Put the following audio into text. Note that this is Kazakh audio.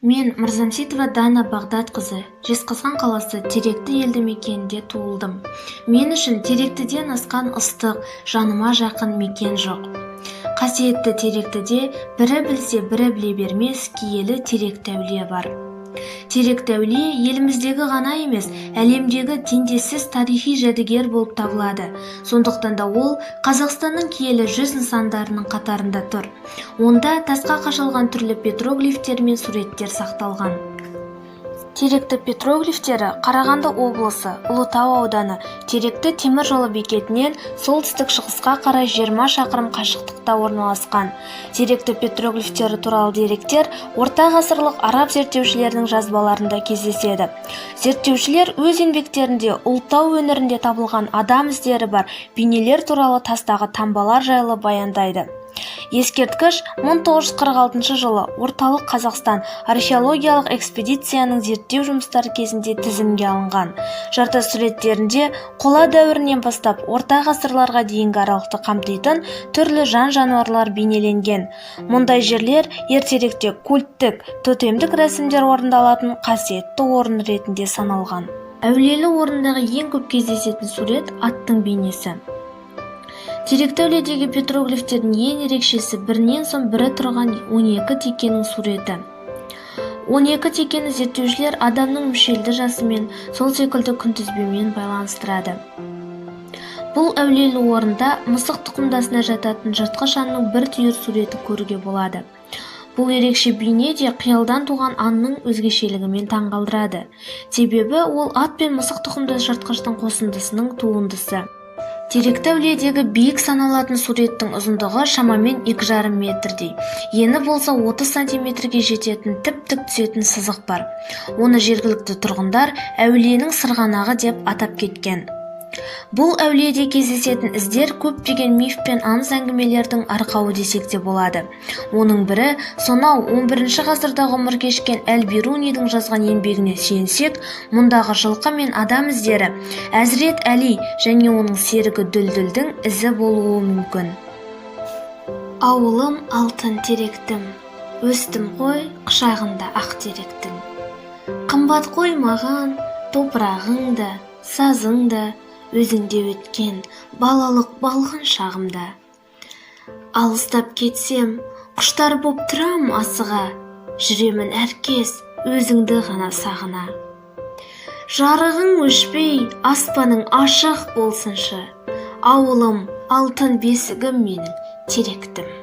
Мен Мырзамситова Дана Бағдатқызы, Жезқазған қаласы Теректі елді мекенінде туылдым. Мен үшін Теректіден асқан ыстық, жаныма жақын мекен жоқ. Қасиетті Теректіде бірі білсе, бірі біле бермес киелі Теректі әулие бар. Теректі әулие еліміздегі ғана емес, әлемдегі теңдессіз тарихи жәдігер болып табылады. Сондықтан да ол Қазақстанның киелі 100 нысандарының қатарында тұр. Онда тасқа қашалған түрлі петроглифтер мен суреттер сақталған. Теректі петроглифтері Қарағанды облысы, Ұлытау ауданы, Теректі темір жолы бекетінен солтүстік-шығысқа қарай 20 шақырым қашықтықта орналасқан. Теректі петроглифтері туралы деректер орта ғасырлық араб зерттеушілерінің жазбаларында кездеседі. Зерттеушілер өз еңбектерінде Ұлытау өңірінде табылған адам іздері бар бейнелер туралы тастағы таңбалар жайлы баяндайды. Ескерткіш 1946 жылы орталық Қазақстан археологиялық экспедицияның зерттеу жұмыстары кезінде тізімге алынған. Жартас суреттерінде қола дәуірінен бастап орта ғасырларға дейінгі аралықты қамтитын түрлі жан-жануарлар бейнеленген. Мұндай жерлер ертеректе культтік, тотемдік рәсімдер орындалатын қасиетті орын ретінде саналған. Әулиелі орындағы ең көп кездесетін сурет аттың бейнесі. Теректі әулиедегі петроглифтердің ең ерекшесі бірінен соң бірі тұрған 12 текенің суреті. 12 текені зерттеушілер адамның мүшелді жасымен, сол секілді күнтізбемен байланыстырады. Бұл әулиелі орында мысық тұқымдасына жататын жыртқыш аңның бір түйір суреті көруге болады. Бұл ерекше бейне де қиялдан туған аңның өзгешелігімен таңғалдырады. Себебі ол ат пен мысық тұқымдас жыртқыштың қосындысының туындысы. Теректі әулиедегі биік саналатын суреттің ұзындығы шамамен 2,5 метрдей. Ені болса 30 сантиметрге жететін тіп-тік түсетін сызық бар. Оны жергілікті тұрғындар әулиенің сырғанағы деп атап кеткен. Бұл әулиеде кездесетін іздер көптеген миф пен аңыз әңгімелердің арқауы десек те болады. Оның бірі сонау 11 ғасырда ғұмыр кешкен Әл-Бирунидің жазған еңбегіне сүйенсек, мұндағы жылқы мен адам іздері Әзірет Әли және оның серігі Дүлдүлдің ізі болуы мүмкін. Ауылым алтын теректім, өстім ғой құшағында ақ теректің. Қымбат қоймаған топырағыңды, сазыңды, өзіңде өткен балалық балғын шағымда. Алыстап кетсем, құштар боп тұрам асыға, жүремін әркез өзіңді ғана сағына. Жарығың өшпей, аспаның ашық болсыншы, ауылым алтын бесігім менің теректім.